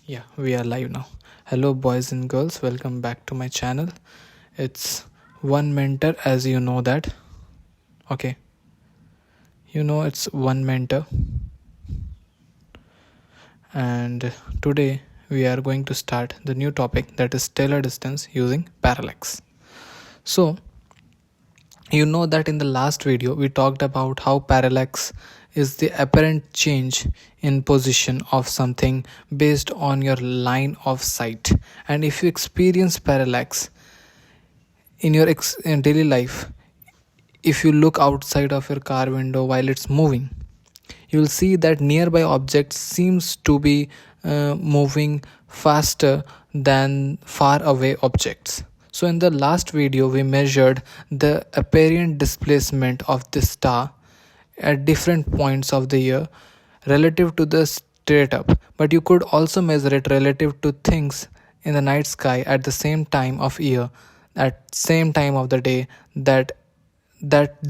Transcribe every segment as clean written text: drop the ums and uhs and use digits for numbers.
Yeah, we are live now. Hello, boys and girls. Welcome back to my channel. It's OneMentor, as you know that. Okay, it's OneMentor, and today we are going to start the new topic, that is stellar distance using parallax. So, you know that in the last video we talked about how parallax is the apparent change in position of something based on your line of sight. And if you experience parallax in your in daily life, if you look outside of your car window while it's moving, you will see that nearby objects seems to be moving faster than far away objects. So in the last video we measured the apparent displacement of this star at different points of the year relative to the straight up, but you could also measure it relative to things in the night sky at the same time of year, at same time of the day, that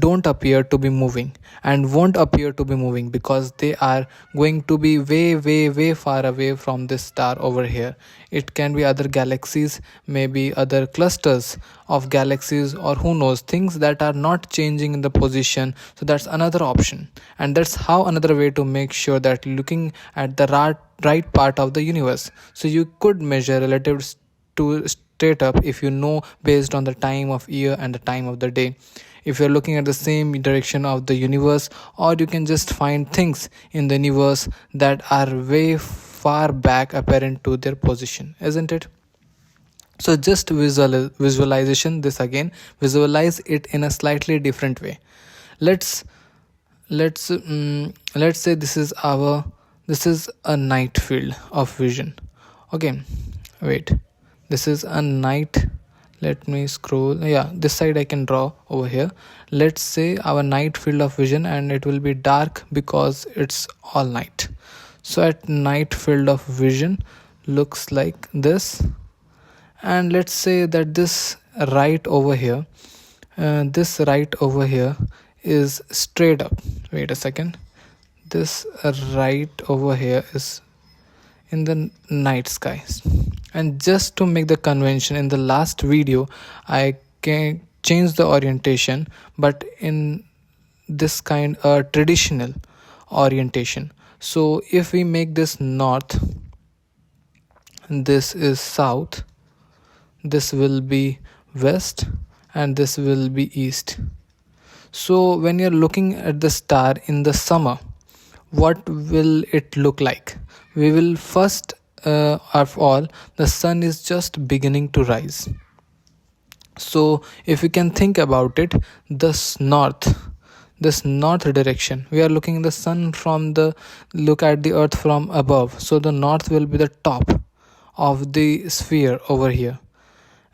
don't appear to be moving and won't appear to be moving because they are going to be way far away from this star over here. It can be other galaxies, maybe other clusters of galaxies, or who knows, things that are not changing in the position. So that's another option, and that's how another way to make sure that looking at the right part of the universe. So you could measure relative to straight up if you know based on the time of year and the time of the day, if you're looking at the same direction of the universe, or you can just find things in the universe that are way far back apparent to their position, isn't it? So just visualization this again, visualize it in a slightly different way. Let's let's let's say this is a night field of vision. Okay, wait, this is a night. Let me scroll. Yeah, this side I can draw over here. Let's say our night field of vision, and it will be dark because it's all night. So at night field of vision looks like this, and let's say that this right over here is straight up. Wait a second, this right over here is in the night skies. And just to make the convention, in the last video I can change the orientation, but in this kind of traditional orientation. So if we make this north, this is south, this will be west, and this will be east. So when you're looking at the star in the summer, what will it look like? We will first of all, the sun is just beginning to rise. So if you can think about it, this north direction, we are looking at the sun from the look at the earth from above. So the north will be the top of the sphere over here,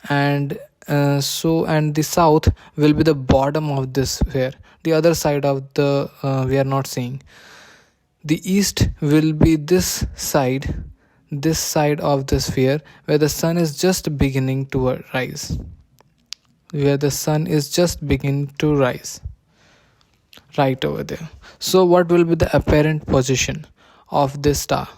and and the south will be the bottom of this sphere, the other side of the we are not seeing. The east will be this side of the sphere where the sun is just beginning to rise, right over there. So what will be the apparent position of this star?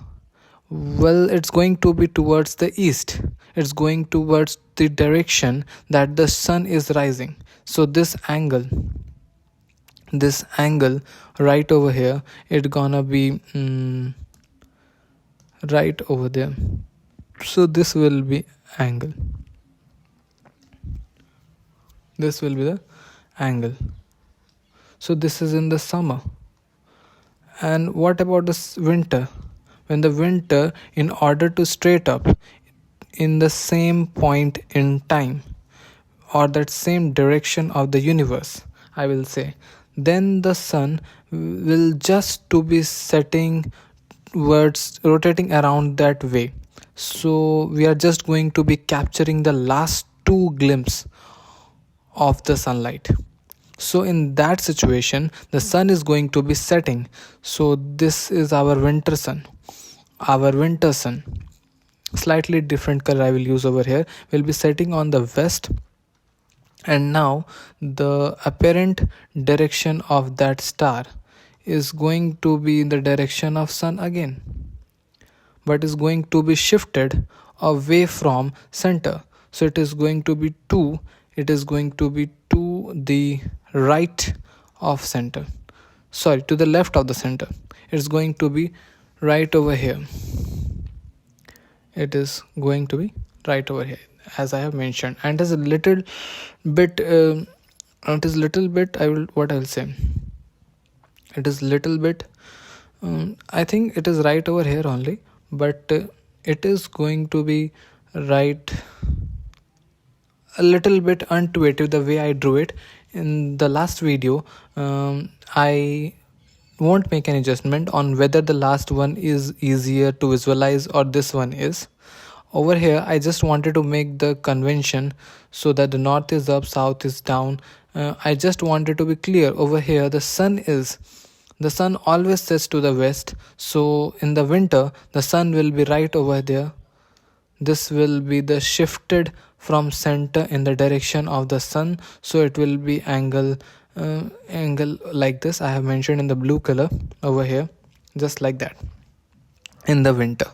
Well, it's going to be towards the east. It's going towards the direction that the sun is rising. So this angle right over here, it's gonna be right over there. So this will be angle, the angle. So this is in the summer. And what about this winter? When the winter, in order to straight up in the same point in time, or that same direction of the universe, I will say, then the sun will just to be setting towards, rotating around that way. So we are just going to be capturing the last two glimpses of the sunlight. So in that situation, the sun is going to be setting. So this is our winter sun. Slightly different color I will use over here, will be setting on the west. And now the apparent direction of that star is going to be in the direction of sun again. but is going to be shifted away from center. So it is going to be to the right of center, sorry, to the left of the center. It's going to be right over here. It is going to be right over here, as I have mentioned, and it is a little bit I'll say it is little bit I think it is right over here only, but it is going to be right a little bit intuitive the way I drew it in the last video. I won't make any adjustment on whether the last one is easier to visualize or this one is. Over here I just wanted to make the convention so that the north is up, south is down. I just wanted to be clear. Over here the sun always sets to the west, so in the winter the sun will be right over there. This will be the shifted from center in the direction of the sun, so it will be angle like this. I have mentioned in the blue color over here, just like that in the winter.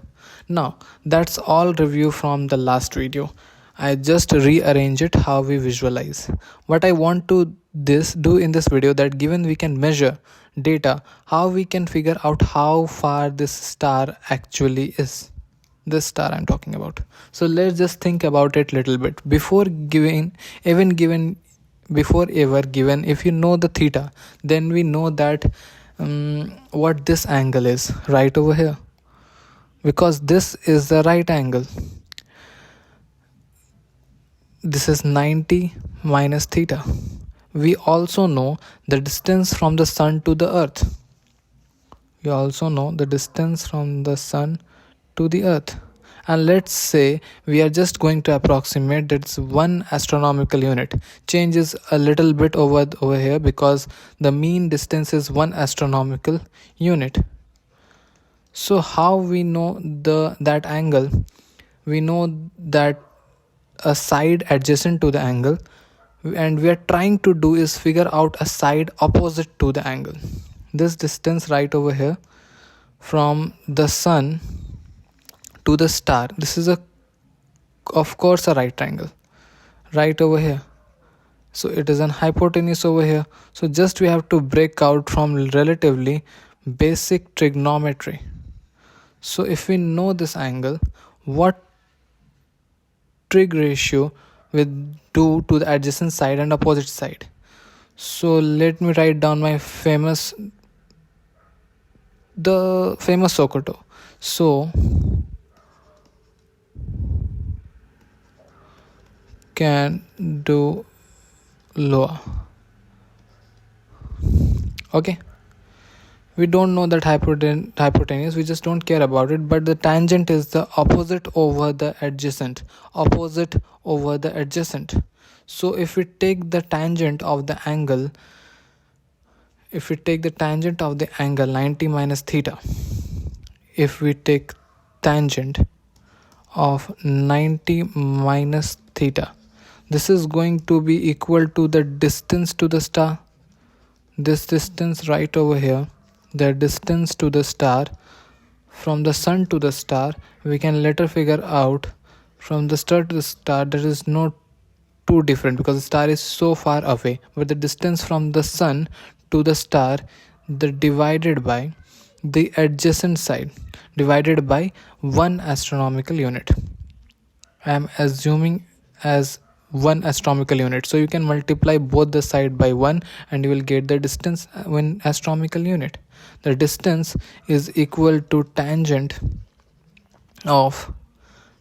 Now that's all review from the last video. I just rearrange it how we visualize. What I want to do in this video, that given we can measure data, how we can figure out how far this star actually is. This star I'm talking about. So let's just think about it little bit. Before ever given, if you know the theta, then we know that what this angle is right over here, because this is the right angle. This is 90 minus theta. We also know the distance from the sun to the earth. We also know the distance from the sun to the earth. And let's say we are just going to approximate that's 1 astronomical unit. Changes a little bit over here because the mean distance is 1 astronomical unit. So how we know that angle? We know that a side adjacent to the angle, and we are trying to do is figure out a side opposite to the angle. This distance right over here from the sun to the star, this is of course a right triangle right over here. So it is an hypotenuse over here. So just we have to break out from relatively basic trigonometry. So if we know this angle, what trig ratio will do to the adjacent side and opposite side? So let me write down my famous Sokoto. So can do lower. Okay, we don't know that hypotenuse, we just don't care about it, but the tangent is the opposite over the adjacent. So if we take the tangent of the angle, 90 minus theta, if we take tangent of 90 minus theta, this is going to be equal to the distance to the star. This distance right over here, the distance to the star from the sun to the star, we can later figure out from the star to the star, that is not too different because the star is so far away. But the distance from the sun to the star, the divided by the adjacent side, divided by 1 astronomical unit. I am assuming as 1 astronomical unit. So you can multiply both the side by 1 and you will get the distance 1 astronomical unit. The distance is equal to tangent of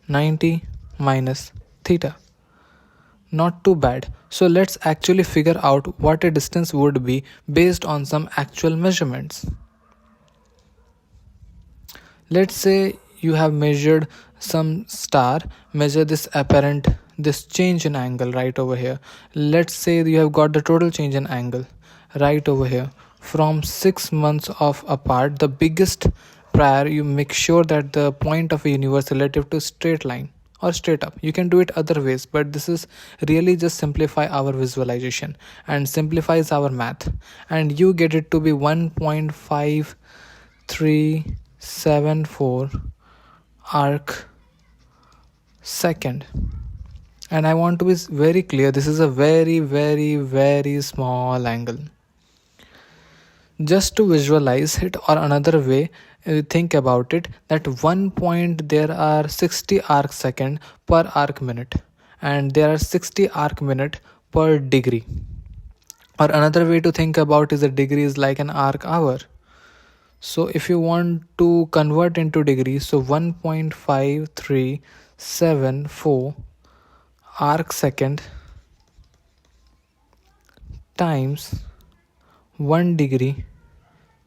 90 minus theta. Not too bad. So let's actually figure out what a distance would be based on some actual measurements. Let's say you have measured some star, measure this change in angle right over here. Let's say you have got the total change in angle right over here from 6 months of apart. The biggest prior, you make sure that the point of a universe relative to straight line or straight up. You can do it other ways, but this is really just simplify our visualization and simplifies our math, and you get it to be 1.5374 arc second. And I want to be very clear, this is a very, very, very small angle. Just to visualize it, or another way, think about it, that 1 point there are 60 arc second per arc minute, and there are 60 arc minute per degree. Or another way to think about is a degree is like an arc hour. So if you want to convert into degrees, so 1.5374 arc second times 1 degree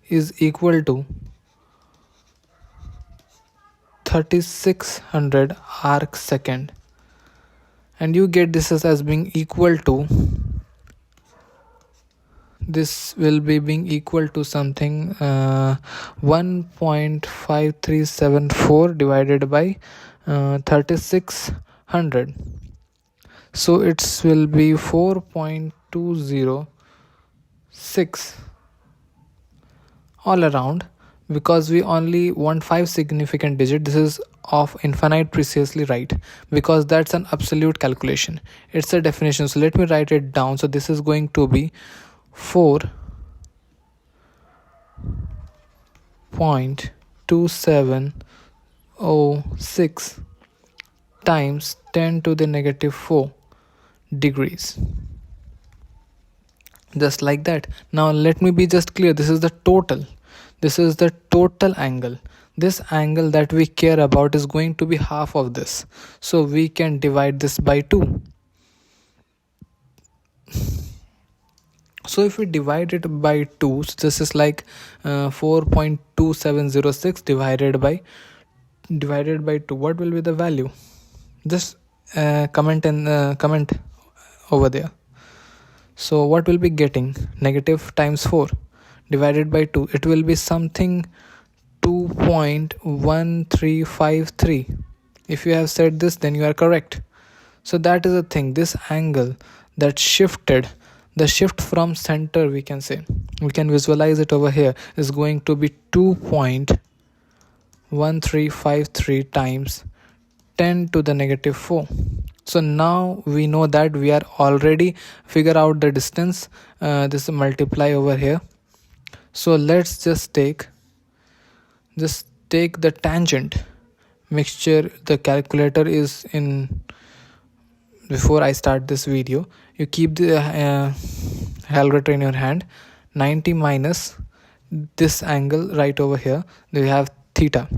is equal to 3600 arc second, and you get this as being equal to, this will be being equal to something 1.5374 divided by 3600. So it will be 4.206 all around, because we only want 5 significant digits. This is of infinite precisely right, because that's an absolute calculation, it's a definition. So let me write it down. So this is going to be 4.2706 times 10 to the negative 4 degrees, just like that. Now let me be just clear, this is the total angle. This angle that we care about is going to be half of this, so we can divide this by 2. So if we divide it by 2, so this is like 4.2706 divided by 2. What will be the value? Just comment over there. So what will be getting? Negative times 4 divided by 2. It will be something 2.1353. If you have said this, then you are correct. So that is the thing. This angle that shifted, the shift from center, we can say, we can visualize it over here, is going to be 2.1353 times 10 to the negative 4. So now we know that we are already figure out the distance. This multiply over here. So let's just take the tangent mixture. The calculator is in. Before I start this video, you keep the calculator in your hand. 90 minus this angle right over here, we have theta,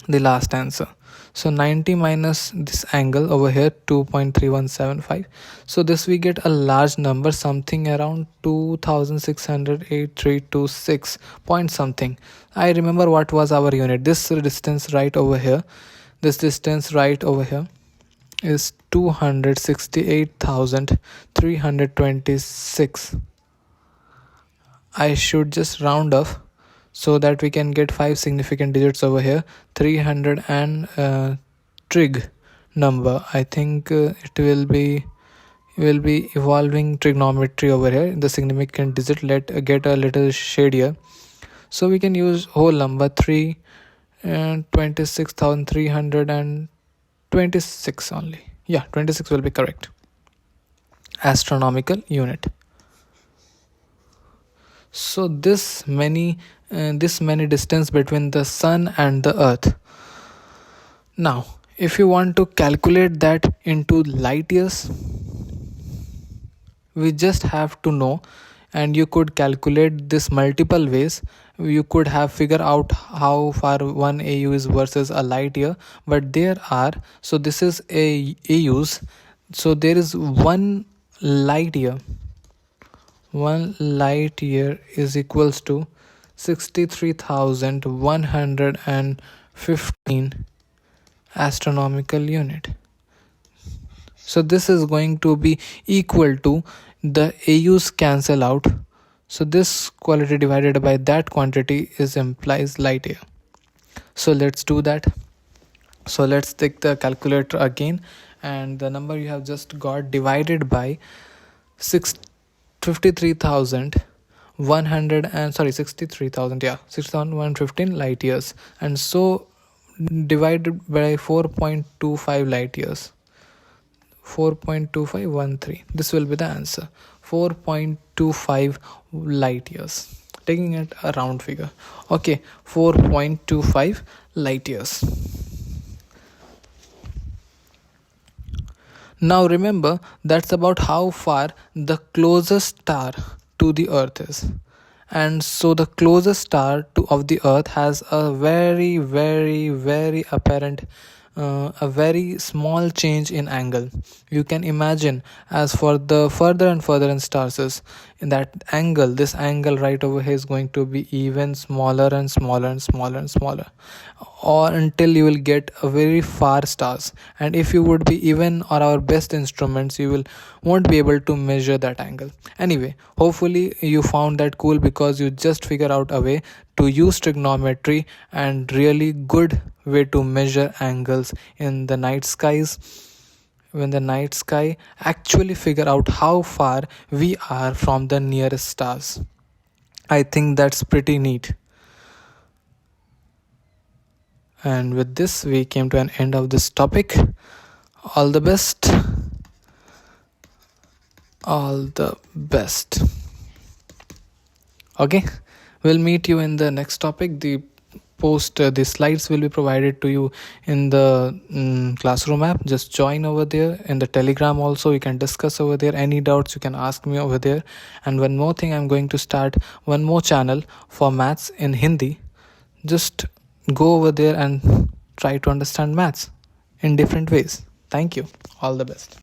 the last answer. So 90 minus this angle over here, 2.3175. So this we get a large number, something around 2608.326 point something. I remember what was our unit. This distance right over here, is 268,326. I should just round off so that we can get 5 significant digits over here. 300 and trig number. I think it will be evolving trigonometry over here. The significant digit, let get a little shadier. So we can use whole number 26,326 only. Yeah, 26 will be correct. Astronomical unit. So this many distance between the sun and the earth. Now if you want to calculate that into light years, we just have to know, and you could calculate this multiple ways. You could have figured out how far 1 AU is versus a light year, but there are, so this is a AUs, so there is 1 light year. 1 light year is equals to 63,115 astronomical unit. So this is going to be equal to, the AUs cancel out, so this quality divided by that quantity is implies light year. So let's do that. So let's take the calculator again, and the number you have just got divided by 63,115 light years, and so divided by 4.25 light years. 4.2513. This will be the answer. 4.25 light years. Taking it a round figure. Okay, 4.25 light years. Now remember, that's about how far the closest star to the earth is. And so the closest star of the earth has a very, very, very apparent, a very small change in angle. You can imagine, as for the further and further in stars is, in that angle, this angle right over here is going to be even smaller and smaller and smaller and smaller, or until you will get a very far stars. And if you would be even or our best instruments, you will won't be able to measure that angle. Anyway, hopefully you found that cool, because you just figure out a way to use trigonometry and really good way to measure angles in the night skies, when the night sky actually figure out how far we are from the nearest stars. I think that's pretty neat. And with this, we came to an end of this topic. All the best. All the best. Okay, we'll meet you in the next topic. The slides will be provided to you in the classroom app. Just join over there. In the Telegram also, you can discuss over there. Any doubts, you can ask me over there. And one more thing, I'm going to start one more channel for maths in Hindi. Just go over there and try to understand maths in different ways. Thank you. All the best.